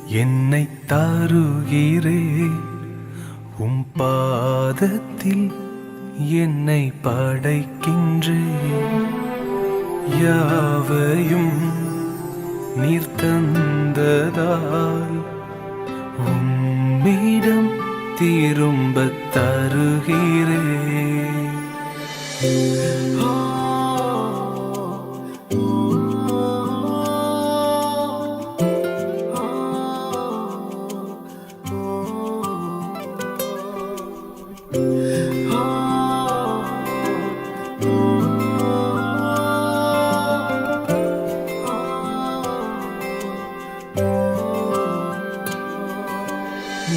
என்னை தருகிறே உம் பாதத்தில் என்னை படைக்கின்றே யாவையும் நீர் தந்ததால் உம்மிடம் திரும்பத் தருகிறே.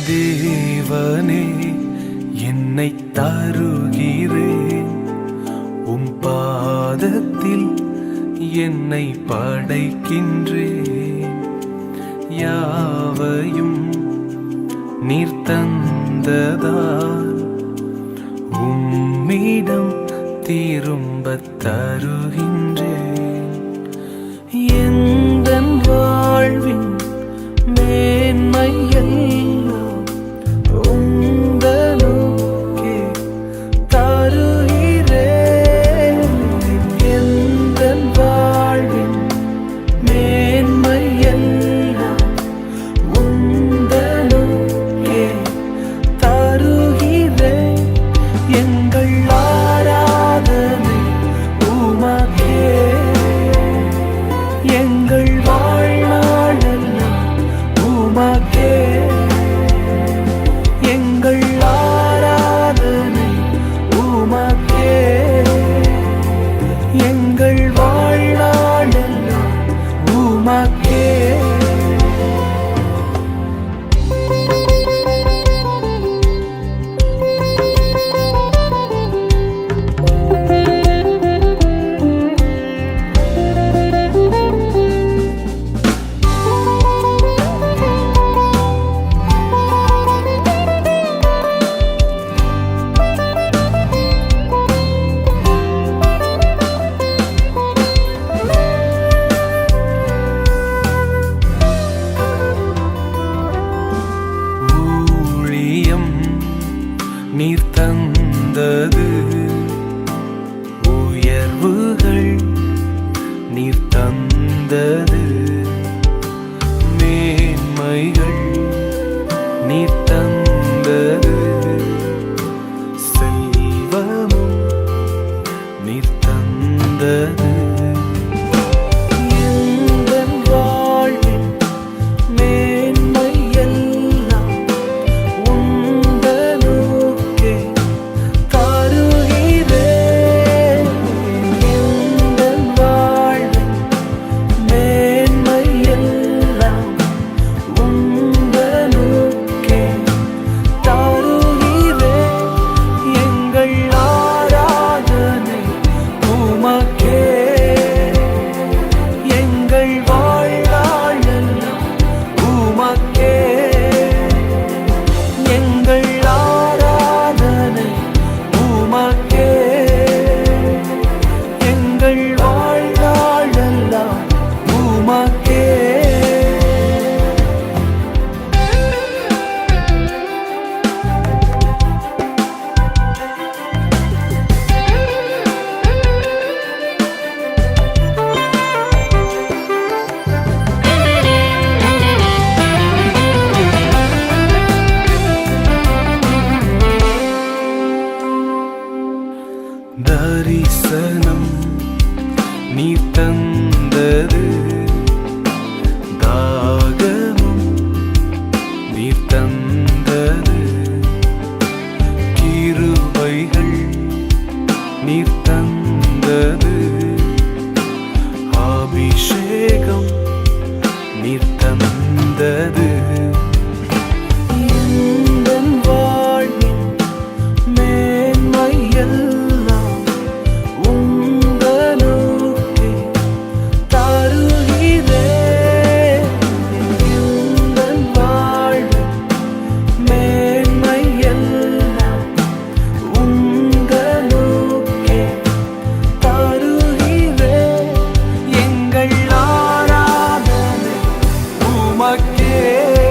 தேவனே என்னை தருகிறேன் உம் பாதத்தில் என்னை படைக்கின்றேன் யாவையும் நீர் தந்ததால் உம்மிடம் திரும்பத் தருகின்றேன். எந்தன் வாழ்வின் மேன்மை எல்லாம் உந்தனுக்கே தருகிறேன். எந்தன் வாழ்வின் மேன்மை எல்லாம் உந்தனுக்கே தருகிறேன். எங்கள் ஆராதனை உமக்கே, எங்கள் வாழ்நாளெல்லாம் உமக்கே. எங்கள் ஆராதனை உமக்கே, எங்கள் வாழ்நாளெல்லாம் உமக்கே. நீர் தந்தது உயர்வுகள், நீர் தந்தது மேன்மைகள், நீர் தந்தது செல்வமும், நீர் தந்தது தரிசனம் நீர் தந்தது, தாகமும் நீர் தந்தது, கிருபைகள் நீர் தந்தது, அபிஷேகம் நீர் தந்தது. எந்தன் வாழ்வின் மேன்மை எல்லாம் உந்தனுக்கே தருகிறேன். எந்தன் வாழ்வின் மேன்மை எல்லாம் உந்தனுக்கே தருகிறேன். எங்கள் ஆராதனை உமக்கே.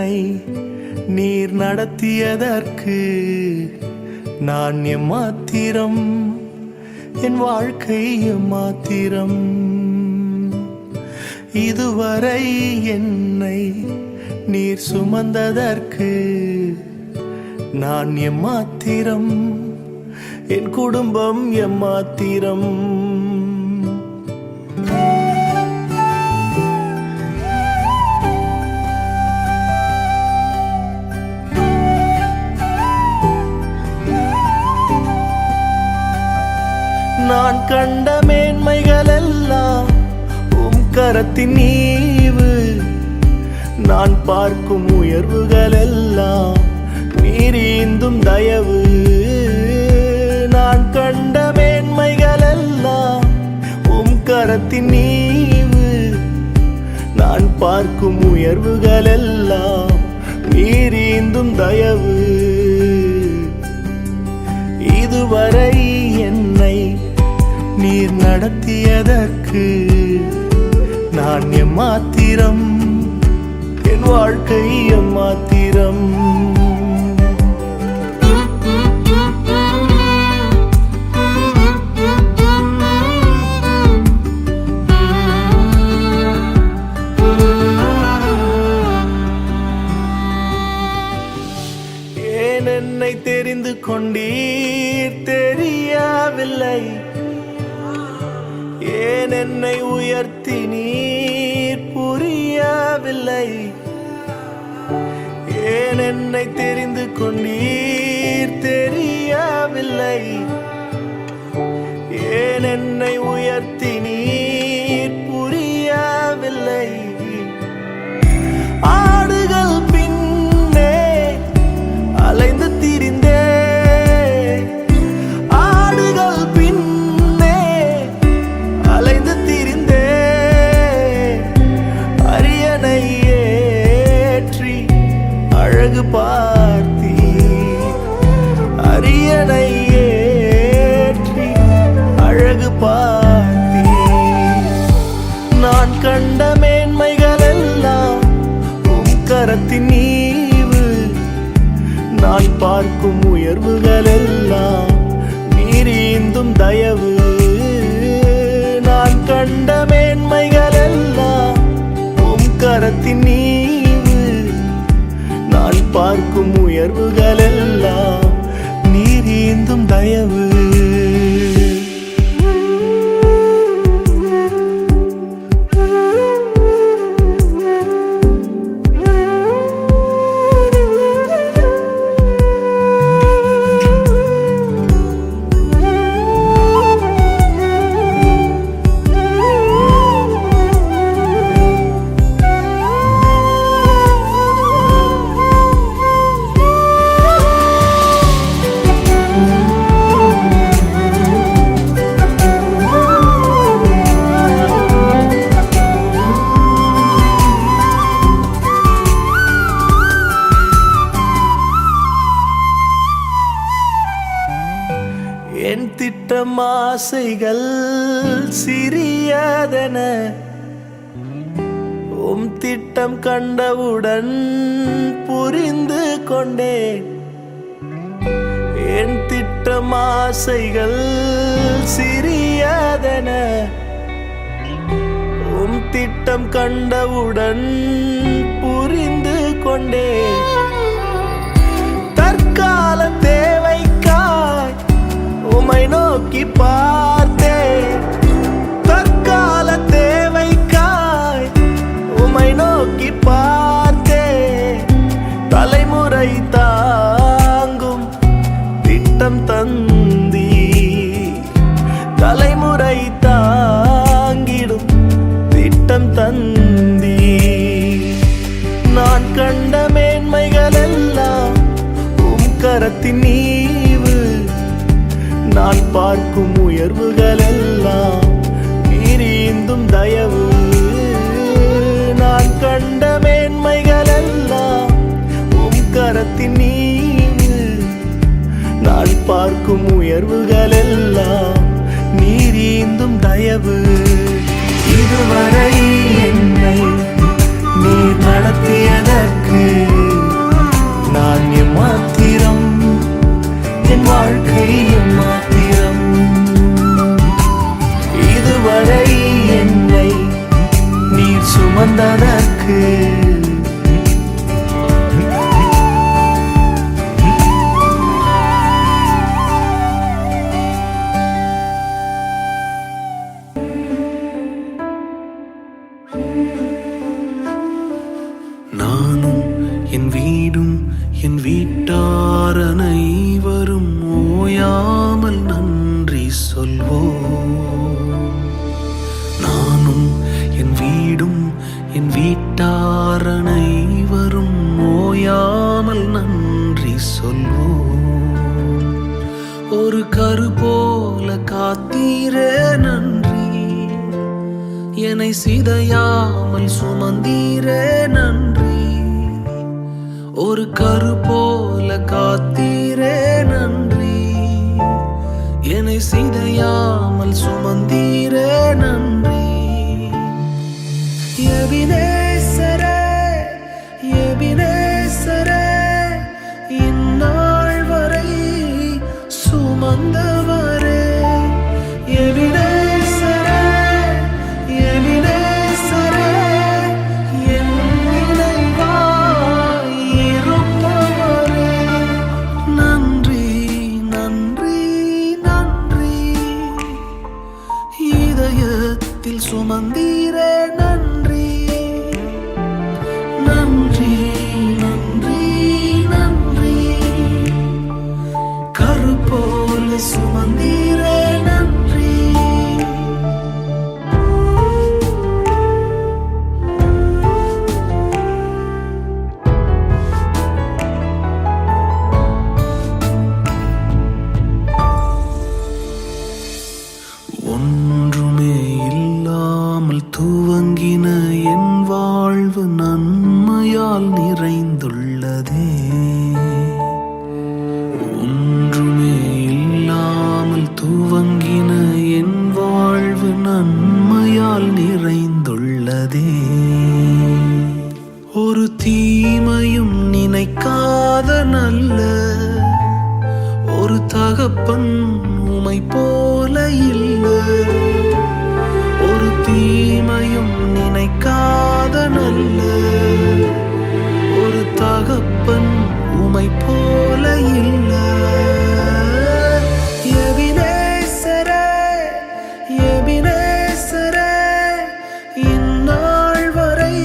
என்னை நீர் நடத்தியதற்கு நான் எம்மாத்திரம், என் வாழ்க்கை எம்மாத்திரம். இதுவரை என்னை நீர் சுமந்ததற்கு நான் எம்மாத்திரம், என் குடும்பம் எம்மாத்திரம். நான் கண்ட மேன்மைகள் எல்லாம் உம் கரத்தின் ஈவு, நான் பார்க்கும் உயர்வுகள் எல்லாம் நீர் ஈந்தும் தயவு. நான் கண்ட மேன்மைகள் எல்லாம் உம் கரத்தின் ஈவு, நான் பார்க்கும் உயர்வுகள் எல்லாம் நீர் ஈந்தும் தயவு. இதுவரை என்னை நீர் நடத்தியதற்கு நான் எம்மாத்திரம், என் வாழ்க்கை எம்மாத்திரம். ஏன் என்னை தெரிந்து கொண்டீர் தெரியவில்லை, ஏன் என்னை உயர்த்தி நீர் புரியவில்லை, ஏன் என்னை தெரிந்து கொண்டீர் தெரியவில்லை, ஏன் என்னை உயர்த்தி நீர் புரியவில்லை. ஆடுகள் பின்னே அலைந்து திரிந்தே, பார்த்தீர் அரியணை ஏற்றி அழகு பார்த்தீர். நான் கண்ட மேன்மைகள் எல்லாம் உம் கரத்தின் ஈவு, நான் பார்க்கும் உயர்வுகள் எல்லாம் நீர் ஈந்தும் தயவு. நான் கண்ட மேன்மைகள் எல்லாம் உம் கரத்தின் ஈவு, நான் பார்க்கும் உயர்வுகள் எல்லாம் நீர் ஈந்தும் தயவு. என் திட்டம் ஆசைகள் சிறியதென உம் திட்டம் கண்டவுடன் புரிந்து கொண்டேன். என் திட்டம் ஆசைகள் சிறியதென உம் திட்டம் கண்டவுடன் புரிந்து கொண்டேன். தற்கால தேவைக்காய் உம்மை நோக்கி பார்த்தேன், தற்கால தேவைக்காய் உம்மை நோக்கி பார்த்தேன். தலைமுறை தாங்கும் திட்டம் தந்தீர், தலைமுறை தாங்கிடும் திட்டம் தந்தீர். நான் கண்ட மேன்மைகள் எல்லாம் உம் கரத்தின் ஈவு, நான் பார்க்கும் உயர்வுகள் எல்லாம் நீர் ஈந்தும் தயவு. நான் கண்ட மேன்மைகள் எல்லாம் உம் கரத்தின் ஈவு, நான் பார்க்கும் உயர்வுகள் எல்லாம் நீர் ஈந்தும் தயவு. இதுவரை என்னை நீர் நடத்தியதற்கு ஒரு கரு போல காத்தீரே நன்றி, என்னை சிதையாமல் சுமந்தீரே நன்றி. ஒரு கரு போல காத்தீரே நன்றி, என்னை சிதையாமல் சுமந்தீரே நன்றி. எபினேசரே, எபினேசரே, இந்நாள் வரை சுமந்தவரே. எபினேசரே, எபினேசரே, என் நினைவாய் இருப்பவரே. நன்றி, நன்றி, நன்றி, இதயத்தில் சுமந்தீரே நன்றி. நன்றி, நன்றி, நன்றி, கரு போல சுமந்தீரே நன்றி. ஒன்றுமே இல்லாமல் துவங்கின என் வாழ்வு நன்மையால் நிறைந்துள்ளதே. ஒன்றுமே இல்லாமல் துவங்கின என் வாழ்வு நன்மையால் நிறைந்துள்ளதே. ஒரு தீமையும் நினைக்காத நல்ல ஒரு தகப்பன் உமை போல இல்ல. ஒரு தீமையும் நினைக்காத நல்ல ஒரு தகப்பன் உமை போல இல்ல. எபினேசரே, எபினேசரே, இந்நாள் வரை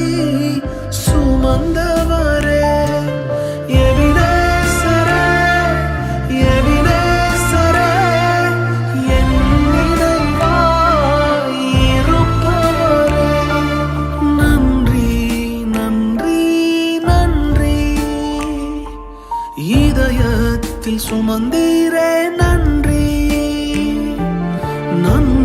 சுமந்தவரே. எபினேசரே, எபினேசரே, என் நினைவாய் இருப்பவரே. நன்றி, நன்றி, நன்றி, இதயத்தில் சுமந்தீரே நன்றி. நன்றி.